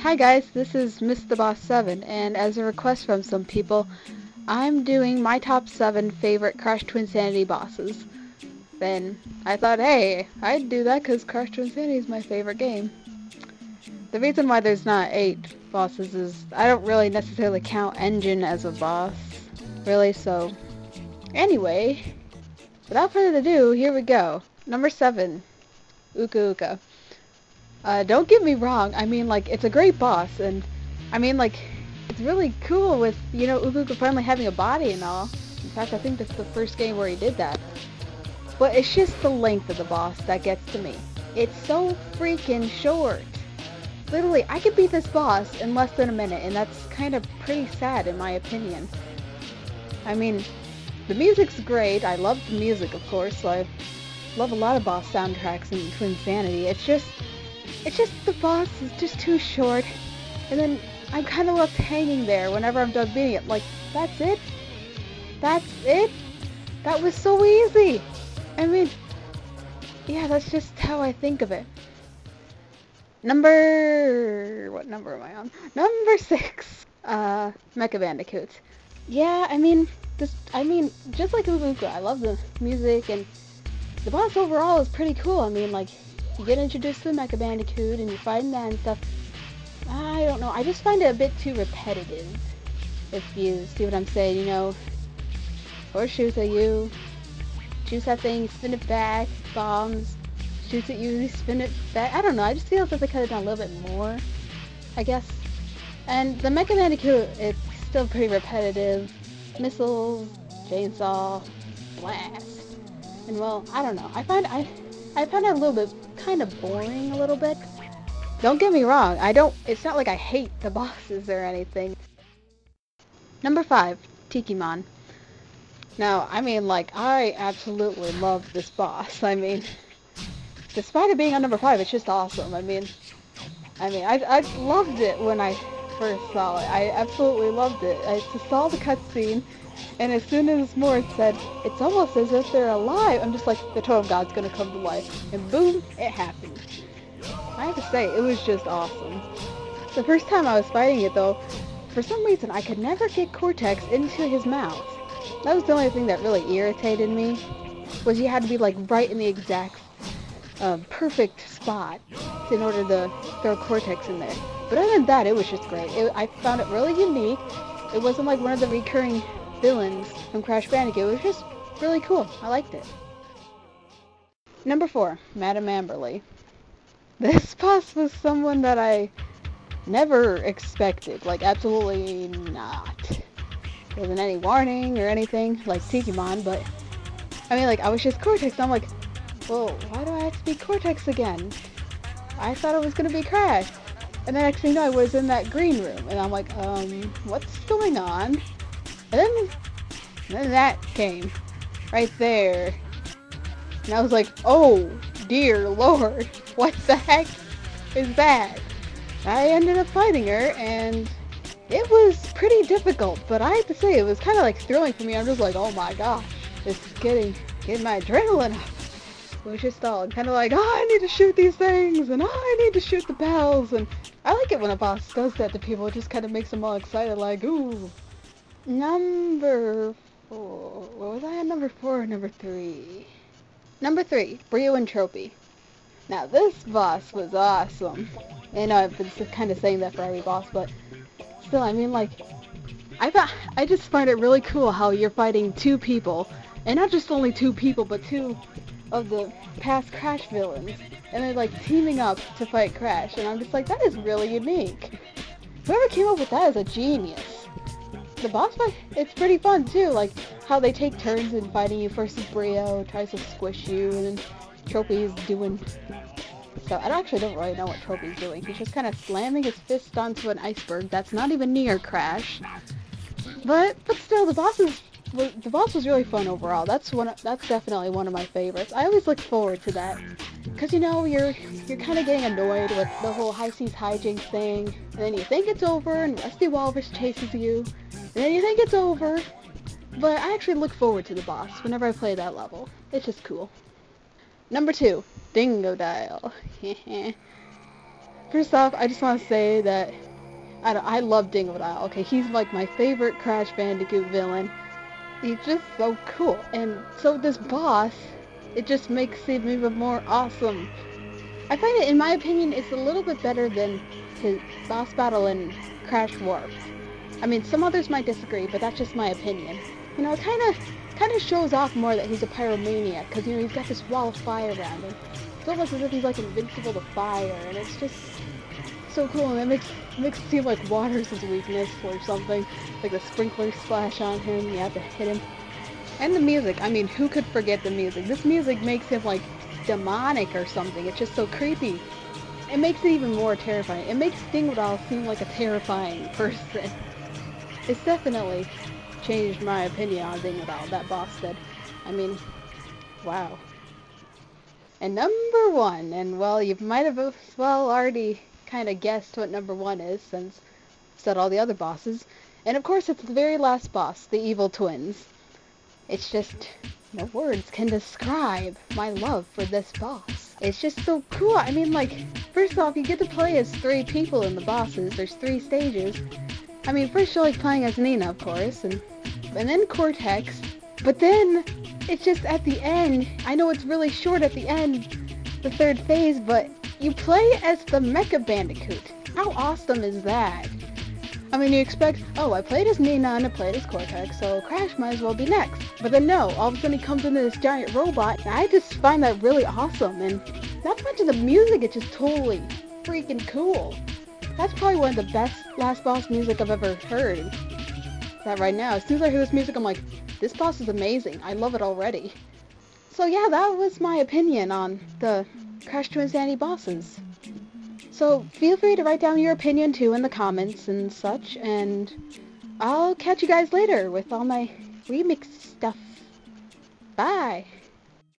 Hi guys, this is Mr. Boss 7, and as a request from some people, I'm doing my top 7 favorite Crash Twinsanity bosses. Then I thought, hey, I'd do that because Crash Twinsanity is my favorite game. The reason why there's not 8 bosses is I don't really necessarily count Engine as a boss, really, so anyway, without further ado, here we go. Number 7, Uka Uka. Don't get me wrong, I mean, like, it's a great boss, and, I mean, like, it's really cool with, you know, Uka finally having a body and all. In fact, I think that's the first game where he did that. But it's just the length of the boss that gets to me. It's so freaking short. Literally, I could beat this boss in less than a minute, and that's kind of pretty sad in my opinion. I mean, the music's great, I love the music, of course, so I love a lot of boss soundtracks in Twinsanity. It's just the boss is just too short, and then I'm kind of left hanging there whenever I'm done beating it. Like, that's it? That's it? That was so easy! I mean, yeah, that's just how I think of it. What number am I on? Number 6, Mecha Bandicoot. Yeah, I mean, just like Uka, I love the music, and the boss overall is pretty cool. I mean, like, you get introduced to the Mecha Bandicoot and you're fighting that and stuff. I don't know, I just find it a bit too repetitive, if you see what I'm saying, you know. Or shoots at you, shoots that thing, spin it back, bombs, shoots at you, spin it back. I don't know, I just feel as if they could have done a little bit more, I guess. And the Mecha Bandicoot, it's still pretty repetitive. Missiles, chainsaw, blast. And well, I don't know, I find it a little bit kind of boring a little bit. Don't get me wrong, it's not like I hate the bosses or anything. Number 5, Tikimon. Now, I mean, like, I absolutely love this boss. I mean, despite it being on number 5, it's just awesome. I mean, I loved it when I first saw it. I absolutely loved it. I just saw the cutscene, and as soon as Mort said, it's almost as if they're alive, I'm just like, the Totem God's gonna come to life. And boom, it happened. I have to say, it was just awesome. The first time I was fighting it, though, for some reason I could never get Cortex into his mouth. That was the only thing that really irritated me, was you had to be, like, right in the exact, perfect spot in order to throw Cortex in there. But other than that, it was just great. I found it really unique. It wasn't like one of the recurring villains from Crash Bandicoot. It was just really cool. I liked it. Number 4, Madame Amberly. This boss was someone that I never expected. Like, absolutely not. There wasn't any warning or anything like Tikimon, but I mean, like, I was just Cortex. I'm like, well, why do I have to be Cortex again? I thought it was gonna be Crash. And then next thing you know, I was in that green room, and I'm like, what's going on? And then that came, right there. And I was like, oh, dear lord, what the heck is that? I ended up fighting her, and it was pretty difficult, but I have to say, it was kind of like thrilling for me. I'm just like, oh my gosh, this is getting my adrenaline up. It was just all kind of like, oh, I need to shoot these things, and oh, I need to shoot the bells, and I like it when a boss does that to people. It just kind of makes them all excited, like, ooh. Number 4, what was I at number 4 or number 3? Number 3, Brio and Tropy. Now, this boss was awesome. I know I've been kind of saying that for every boss, but still, I mean, like, I just find it really cool how you're fighting 2 people, and not just only 2 people, but 2 of the past Crash villains, and they're, like, teaming up to fight Crash, and I'm just like, that is really unique. Whoever came up with that is a genius. The boss fight, it's pretty fun, too, like, how they take turns in fighting you. First is Brio, tries to squish you, and then Tropy is doing... So, I actually don't really know what Tropy's doing. He's just kind of slamming his fist onto an iceberg that's not even near Crash. But still, the boss was really fun overall. That's definitely one of my favorites. I always look forward to that. Because, you know, you're kind of getting annoyed with the whole high seas hijinks thing, and then you think it's over, and Rusty Walrus chases you, and then you think it's over. But I actually look forward to the boss whenever I play that level. It's just cool. Number 2, Dingodile. First off, I just want to say that I love Dingodile. Okay, he's like my favorite Crash Bandicoot villain. He's just so cool. And so this boss, it just makes him even more awesome. I find it, in my opinion, it's a little bit better than his boss battle in Crash Warped. I mean, some others might disagree, but that's just my opinion. You know, it kind of shows off more that he's a pyromaniac, because, you know, he's got this wall of fire around him. It's almost as if he's, like, invincible to fire, and it's just so cool, and it makes it seem like water's his weakness or something. Like the sprinklers splash on him, you have to hit him. And the music, I mean, who could forget the music? This music makes him, like, demonic or something. It's just so creepy. It makes it even more terrifying. It makes Dingodile seem like a terrifying person. It's definitely changed my opinion on Dingodile, that boss did. I mean, wow. And number 1, and well, you might have already kind of guessed what number 1 is, since I've said all the other bosses. And of course, it's the very last boss, the evil twins. It's just, no words can describe my love for this boss. It's just so cool. I mean, like, first off, you get to play as 3 people in the bosses. There's 3 stages. I mean, first you're like playing as Nina, of course, and then Cortex. But then, it's just at the end, I know it's really short at the end, the 3rd phase, but you play as the Mecha Bandicoot. How awesome is that? I mean, you expect, oh, I played as Nina and I played as Cortex, so Crash might as well be next. But then no, all of a sudden he comes into this giant robot, and I just find that really awesome. And not to mention the music, it's just totally freaking cool. That's probably one of the best last boss music I've ever heard. That right now, as soon as I hear this music, I'm like, this boss is amazing. I love it already. So yeah, that was my opinion on the Crash Twinsanity bosses. So feel free to write down your opinion too in the comments and such, and I'll catch you guys later with all my remix stuff. Bye!